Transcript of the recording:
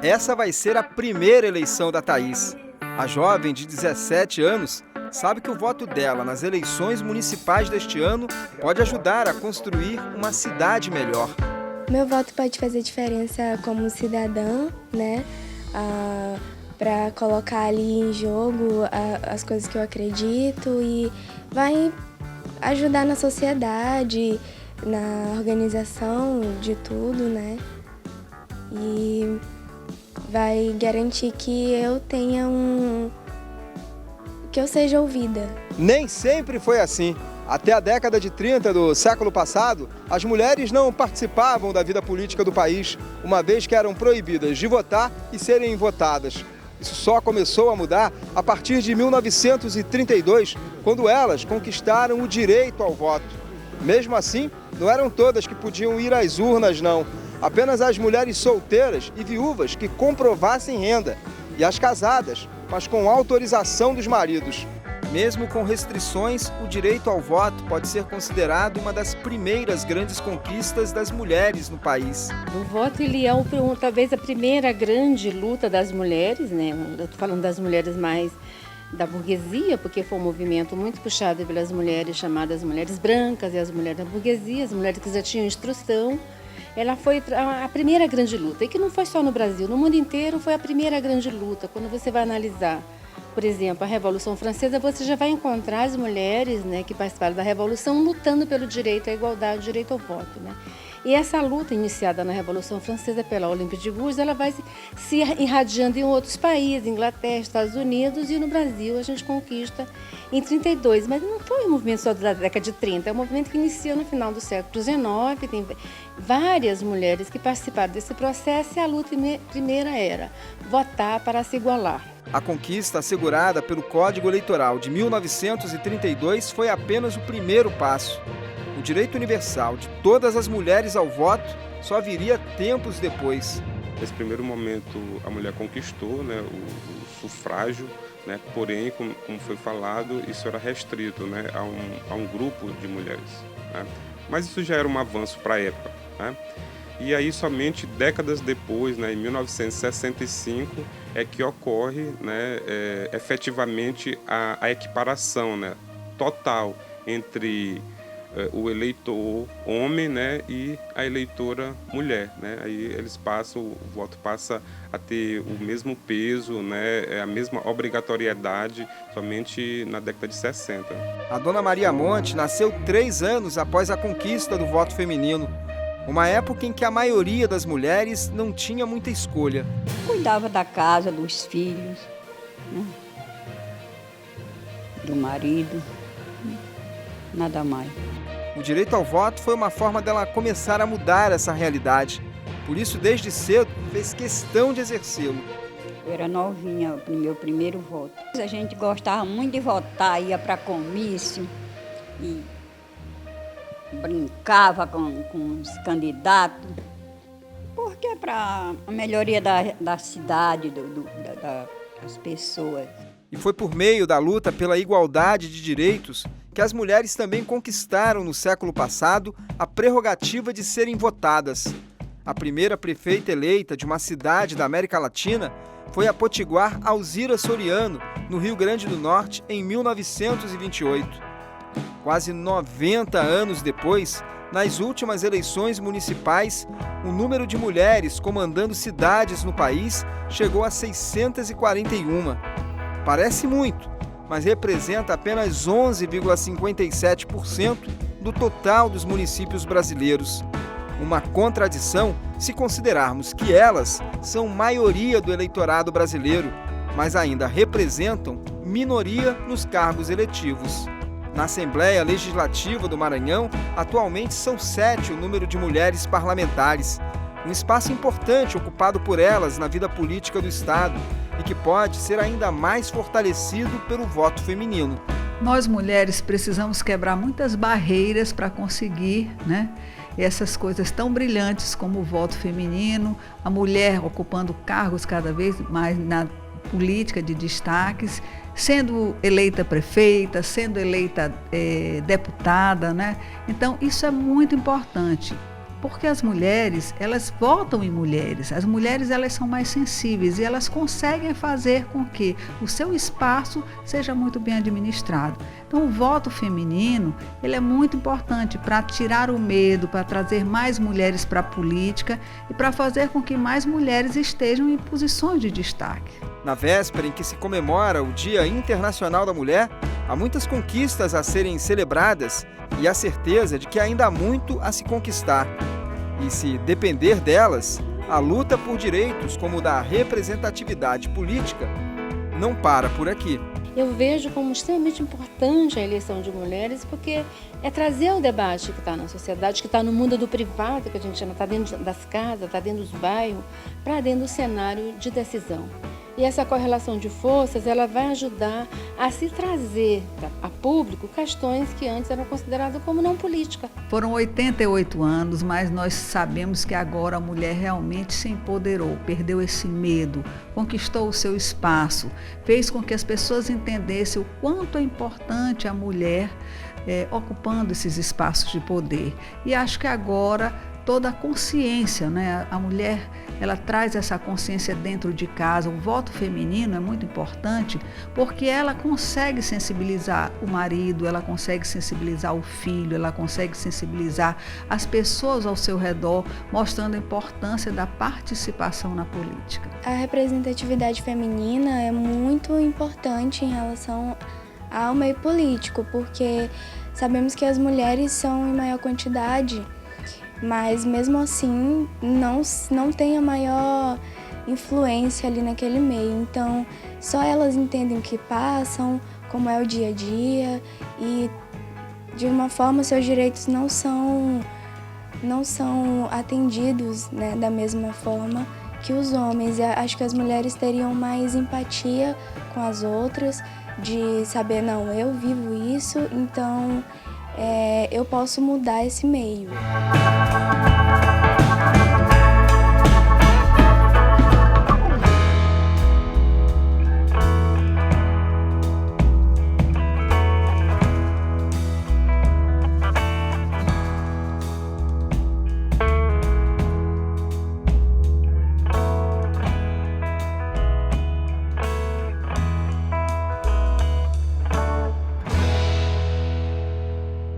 Essa vai ser a primeira eleição da Thaís. A jovem de 17 anos sabe que o voto dela nas eleições municipais deste ano pode ajudar a construir uma cidade melhor. Meu voto pode fazer diferença como cidadã, né? Para colocar ali em jogo as coisas que eu acredito e vai ajudar na sociedade, na organização de tudo, né? E vai garantir que eu tenha que eu seja ouvida. Nem sempre foi assim. Até a década de 30 do século passado, as mulheres não participavam da vida política do país, uma vez que eram proibidas de votar e serem votadas. Isso só começou a mudar a partir de 1932, quando elas conquistaram o direito ao voto. Mesmo assim, não eram todas que podiam ir às urnas, não. Apenas as mulheres solteiras e viúvas que comprovassem renda, e as casadas, mas com autorização dos maridos. Mesmo com restrições, o direito ao voto pode ser considerado uma das primeiras grandes conquistas das mulheres no país. O voto ele é talvez a primeira grande luta das mulheres, né? Eu estou falando das mulheres mais da burguesia, porque foi um movimento muito puxado pelas mulheres chamadas mulheres brancas e as mulheres da burguesia, as mulheres que já tinham instrução. Ela foi a primeira grande luta, e que não foi só no Brasil, no mundo inteiro foi a primeira grande luta. Quando você vai analisar, por exemplo, a Revolução Francesa, você já vai encontrar as mulheres, né, que participaram da Revolução lutando pelo direito à igualdade, direito ao voto, né? E essa luta iniciada na Revolução Francesa pela Olympe de Gouges, ela vai se irradiando em outros países, Inglaterra, Estados Unidos, e no Brasil a gente conquista em 32. Mas não foi um movimento só da década de 30, é um movimento que iniciou no final do século XIX, tem várias mulheres que participaram desse processo, e a luta primeira era votar para se igualar. A conquista assegurada pelo Código Eleitoral de 1932 foi apenas o primeiro passo. O direito universal de todas as mulheres ao voto só viria tempos depois. Nesse primeiro momento, a mulher conquistou, né, o sufrágio, né, porém, como foi falado, isso era restrito, né, a um grupo de mulheres, né? Mas isso já era um avanço para a época, né? E aí, somente décadas depois, né, em 1965, é que ocorre, né, efetivamente a equiparação, né, total entre o eleitor homem, né, e a eleitora mulher, né? Aí o voto passa a ter o mesmo peso, né, a mesma obrigatoriedade, somente na década de 60. A Dona Maria Monte nasceu 3 anos após a conquista do voto feminino. Uma época em que a maioria das mulheres não tinha muita escolha. Cuidava da casa, dos filhos, né? Do marido, nada mais. O direito ao voto foi uma forma dela começar a mudar essa realidade. Por isso, desde cedo, fez questão de exercê-lo. Eu era novinha, o meu primeiro voto. A gente gostava muito de votar, ia para comício e brincava com os candidatos, porque é para a melhoria da cidade, das pessoas. E foi por meio da luta pela igualdade de direitos que as mulheres também conquistaram no século passado a prerrogativa de serem votadas. A primeira prefeita eleita de uma cidade da América Latina foi a potiguar Alzira Soriano, no Rio Grande do Norte, em 1928. Quase 90 anos depois, nas últimas eleições municipais, o número de mulheres comandando cidades no país chegou a 641. Parece muito, mas representa apenas 11,57% do total dos municípios brasileiros. Uma contradição se considerarmos que elas são maioria do eleitorado brasileiro, mas ainda representam minoria nos cargos eletivos. Na Assembleia Legislativa do Maranhão, atualmente são 7 o número de mulheres parlamentares, um espaço importante ocupado por elas na vida política do Estado e que pode ser ainda mais fortalecido pelo voto feminino. Nós mulheres precisamos quebrar muitas barreiras para conseguir, né, essas coisas tão brilhantes como o voto feminino, a mulher ocupando cargos cada vez mais na política de destaques, sendo eleita prefeita, sendo eleita deputada, né? Então, isso é muito importante. Porque as mulheres, elas votam em mulheres. As mulheres, elas são mais sensíveis e elas conseguem fazer com que o seu espaço seja muito bem administrado. Então, o voto feminino, ele é muito importante para tirar o medo, para trazer mais mulheres para a política e para fazer com que mais mulheres estejam em posições de destaque. Na véspera em que se comemora o Dia Internacional da Mulher, há muitas conquistas a serem celebradas e a certeza de que ainda há muito a se conquistar. E se depender delas, a luta por direitos como o da representatividade política não para por aqui. Eu vejo como extremamente importante a eleição de mulheres, porque é trazer o debate que está na sociedade, que está no mundo do privado, que a gente chama, está dentro das casas, está dentro dos bairros, para dentro do cenário de decisão. E essa correlação de forças, ela vai ajudar a se trazer a público questões que antes eram consideradas como não política. Foram 88 anos, mas nós sabemos que agora a mulher realmente se empoderou, perdeu esse medo, conquistou o seu espaço, fez com que as pessoas entendessem o quanto é importante a mulher ocupando esses espaços de poder. E acho que agora toda a consciência, né? A mulher, ela traz essa consciência dentro de casa. O voto feminino é muito importante porque ela consegue sensibilizar o marido, ela consegue sensibilizar o filho, ela consegue sensibilizar as pessoas ao seu redor, mostrando a importância da participação na política. A representatividade feminina é muito importante em relação ao meio político, porque sabemos que as mulheres são em maior quantidade, mas mesmo assim não tem a maior influência ali naquele meio. Então, só elas entendem o que passam, como é o dia a dia, e de uma forma seus direitos não são atendidos, né, da mesma forma que os homens. E acho que as mulheres teriam mais empatia com as outras, de saber, não, eu vivo isso, então eu posso mudar esse meio.